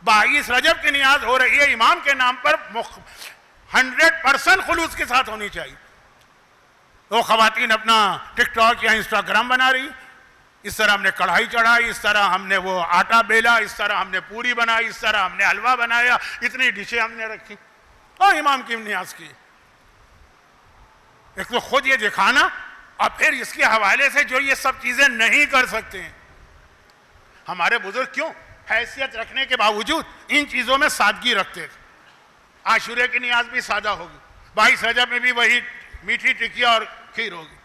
22 رجب کی نیاز ہو رہی ہے امام کے نام پر 100% خلوص کے ساتھ ہونی چاہیے. وہ خواتین اپنا ٹک ٹاک یا انسٹاگرام بنا رہی, اس طرح ہم نے کڑھائی چڑھائی, اس طرح ہم نے وہ آٹا بیلا, اس طرح ہم نے پوری بنائی, اس طرح ہم نے حلوہ بنایا, اتنی ڈشیں ہم نے رکھی اور امام کی نیاز کی. ایک تو خود یہ دکھانا اور پھر اس کے حوالے سے جو یہ سب چیزیں نہیں کر سکتے ہیں. ہمارے بزرگ کیوں حیثیت رکھنے کے باوجود ان چیزوں میں سادگی رکھتے تھے. عاشورے کی نیاز بھی سادہ ہوگی, 22 رجب میں بھی وہی میٹھی ٹکیا اور کھیر ہوگی.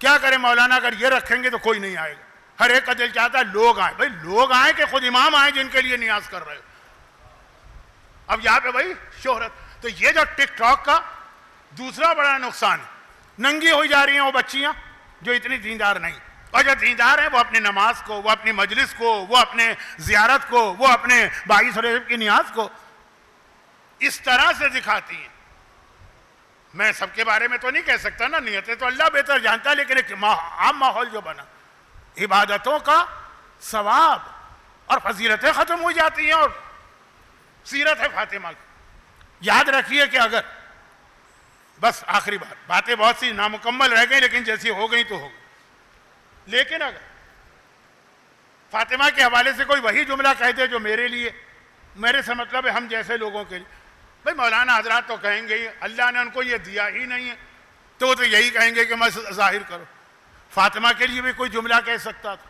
کیا کریں مولانا, اگر یہ رکھیں گے تو کوئی نہیں آئے گا. ہر ایک کا دل چاہتا ہے لوگ آئیں. بھائی لوگ آئیں کہ خود امام آئیں جن کے لیے نیاز کر رہے ہو. اب یہاں پہ بھائی شہرت. تو یہ جو ٹک ٹاک کا دوسرا بڑا نقصان ہے, ننگی ہوئی جا رہی ہیں وہ بچیاں جو اتنی دیندار نہیں, اور جو دیندار ہیں وہ اپنی نماز کو, وہ اپنی مجلس کو, وہ اپنے زیارت کو, وہ اپنے 22 رجب کی نیاز کو اس طرح سے دکھاتی ہیں. میں سب کے بارے میں تو نہیں کہہ سکتا نا, نیتیں تو اللہ بہتر جانتا ہے, لیکن ایک عام ماحول جو بنا, عبادتوں کا ثواب اور فضیلتیں ختم ہو جاتی ہیں. اور سیرت ہے فاطمہ کی. یاد رکھیے کہ اگر بس آخری باتیں بہت سی نامکمل رہ گئی, لیکن جیسی ہو گئی تو ہو گئی. لیکن اگر فاطمہ کے حوالے سے کوئی وہی جملہ کہہ دے جو میرے لیے, میرے سے مطلب ہے ہم جیسے لوگوں کے لیے, بھائی مولانا حضرات تو کہیں گے اللہ نے ان کو یہ دیا ہی نہیں ہے, تو وہ تو یہی کہیں گے کہ میں ظاہر کرو. فاطمہ کے لیے بھی کوئی جملہ کہہ سکتا تھا.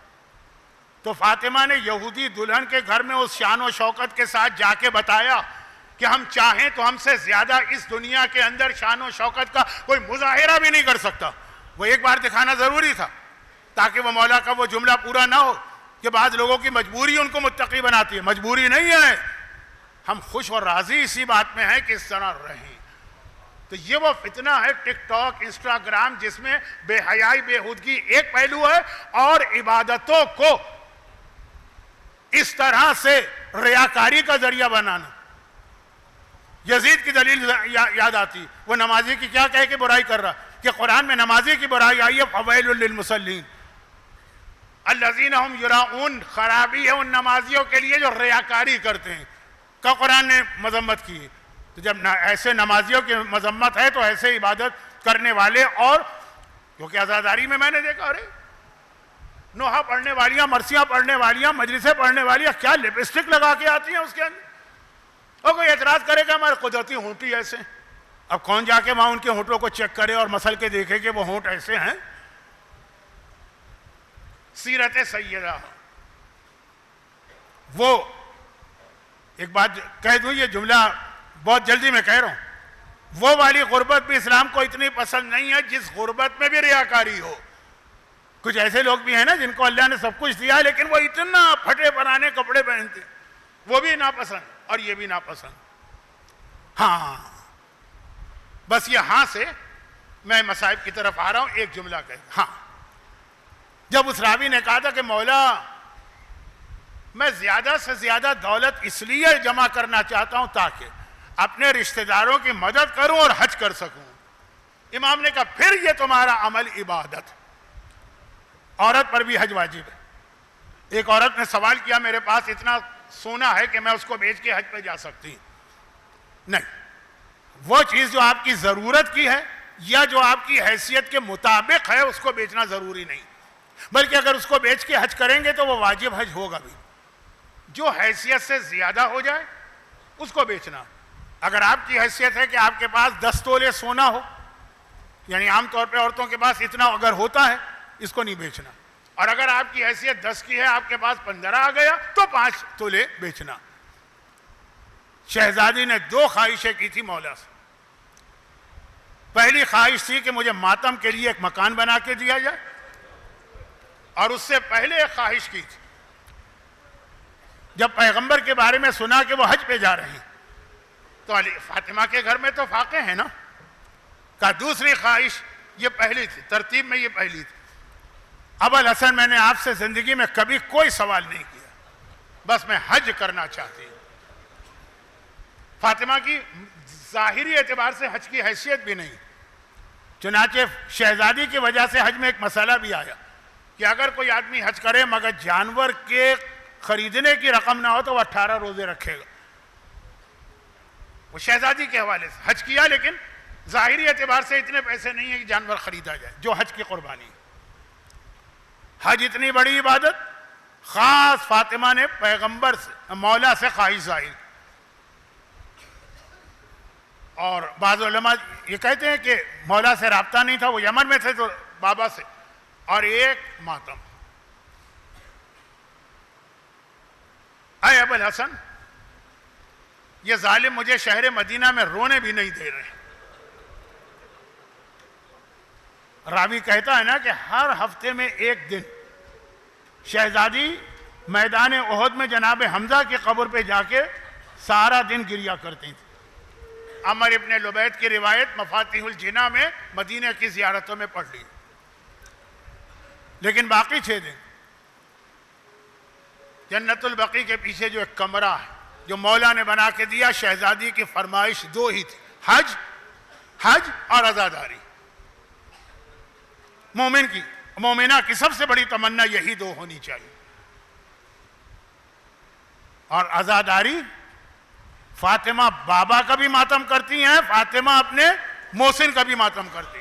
تو فاطمہ نے یہودی دلہن کے گھر میں اس شان و شوکت کے ساتھ جا کے بتایا کہ ہم چاہیں تو ہم سے زیادہ اس دنیا کے اندر شان و شوکت کا کوئی مظاہرہ بھی نہیں کر سکتا. وہ ایک بار دکھانا ضروری تھا تاکہ وہ مولا کا وہ جملہ پورا نہ ہو کہ بعض لوگوں کی مجبوری ان کو متقی بناتی ہے. مجبوری نہیں ہے, ہم خوش اور راضی اسی بات میں ہیں کہ اس طرح رہیں. تو یہ وہ فتنہ ہے ٹک ٹاک, انسٹاگرام, جس میں بے حیائی, بے ہودگی ایک پہلو ہے, اور عبادتوں کو اس طرح سے ریاکاری کا ذریعہ بنانا. یزید کی دلیل یاد آتی, وہ نمازی کی کیا کہہ کے برائی کر رہا کہ قرآن میں نمازی کی برائی آئی ہے, فویل للمصلین الذین هم یراؤون. خرابی ہے ان نمازیوں کے لیے جو ریاکاری کرتے ہیں, کا قرآن نے مذمت کی ہے. تو جب ایسے نمازیوں کی مذمت ہے تو ایسے عبادت کرنے والے, اور کیونکہ عزاداری میں میں نے دیکھا ارے نوحہ پڑھنے والیاں, مرثیہ پڑھنے والیاں, مجلسیں پڑھنے والیاں کیا لپسٹک لگا کے آتی ہیں اس کے اندر, اور کوئی اعتراض کرے گا ہمارے قدرتی ہونٹی ایسے. اب کون جا کے وہاں ان کے ہونٹوں کو چیک کرے اور مسل کے دیکھے کہ وہ ہونٹ ایسے ہیں. سیرت سیدہ, وہ ایک بات کہہ دوں, یہ جملہ بہت جلدی میں کہہ رہا ہوں, وہ والی غربت بھی اسلام کو اتنی پسند نہیں ہے جس غربت میں بھی ریاکاری ہو. کچھ ایسے لوگ بھی ہیں نا جن کو اللہ نے سب کچھ دیا ہے لیکن وہ اتنا پھٹے پرانے کپڑے پہنتے, وہ بھی ناپسند اور یہ بھی ناپسند. ہاں بس یہاں سے میں مصائب کی طرف آ رہا ہوں. ایک جملہ کہہ, ہاں جب اس راوی نے کہا تھا کہ مولا میں زیادہ سے زیادہ دولت اس لیے جمع کرنا چاہتا ہوں تاکہ اپنے رشتہ داروں کی مدد کروں اور حج کر سکوں, امام نے کہا پھر یہ تمہارا عمل عبادت. عورت پر بھی حج واجب ہے. ایک عورت نے سوال کیا میرے پاس اتنا سونا ہے کہ میں اس کو بیچ کے حج پہ جا سکتی ہوں. نہیں, وہ چیز جو آپ کی ضرورت کی ہے یا جو آپ کی حیثیت کے مطابق ہے اس کو بیچنا ضروری نہیں, بلکہ اگر اس کو بیچ کے حج کریں گے تو وہ واجب حج ہوگا بھی. جو حیثیت سے زیادہ ہو جائے اس کو بیچنا. اگر آپ کی حیثیت ہے کہ آپ کے پاس 10 تولے سونا ہو, یعنی عام طور پہ عورتوں کے پاس اتنا اگر ہوتا ہے, اس کو نہیں بیچنا. اور اگر آپ کی حیثیت 10 کی ہے, آپ کے پاس 15 آ گیا تو 5 تولے بیچنا. شہزادی نے 2 خواہشیں کی تھی مولا سے. پہلی خواہش تھی کہ مجھے ماتم کے لیے ایک مکان بنا کے دیا جائے, اور اس سے پہلے ایک خواہش کی تھی جب پیغمبر کے بارے میں سنا کہ وہ حج پہ جا رہے ہیں تو فاطمہ کے گھر میں تو فاقے ہیں نا, کہا دوسری خواہش یہ پہلی تھی, ترتیب میں یہ پہلی تھی. ابوالحسن میں نے آپ سے زندگی میں کبھی کوئی سوال نہیں کیا, بس میں حج کرنا چاہتی ہوں. فاطمہ کی ظاہری اعتبار سے حج کی حیثیت بھی نہیں, چنانچہ شہزادی کی وجہ سے حج میں ایک مسئلہ بھی آیا کہ اگر کوئی آدمی حج کرے مگر جانور کے خریدنے کی رقم نہ ہو تو وہ 18 روزے رکھے گا. وہ شہزادی کے حوالے سے حج کیا، لیکن ظاہری اعتبار سے اتنے پیسے نہیں ہیں کہ جانور خریدا جائے جو حج کی قربانی. حج اتنی بڑی عبادت، خاص فاطمہ نے پیغمبر سے، مولا سے خواہش ظاہر. اور بعض علماء یہ کہتے ہیں کہ مولا سے رابطہ نہیں تھا، وہ یمن میں تھے تو بابا سے. اور ایک ماتم، اے ابو الحسن، یہ ظالم مجھے شہر مدینہ میں رونے بھی نہیں دے رہے. راوی کہتا ہے نا کہ ہر ہفتے میں ایک دن شہزادی میدان احد میں جناب حمزہ کی قبر پہ جا کے سارا دن گریا کرتی تھی. عمر ابن لبید کی روایت مفاتیح الجناح میں مدینہ کی زیارتوں میں پڑھ لی. لیکن باقی 6 دن جنت البقیع کے پیچھے جو ایک کمرہ ہے جو مولا نے بنا کے دیا، شہزادی کی فرمائش 2 ہی تھی، حج اور عزاداری. مومنہ کی سب سے بڑی تمنا یہی 2 ہونی چاہیے. اور عزاداری، فاطمہ بابا کا بھی ماتم کرتی ہیں، فاطمہ اپنے محسن کا بھی ماتم کرتی ہیں.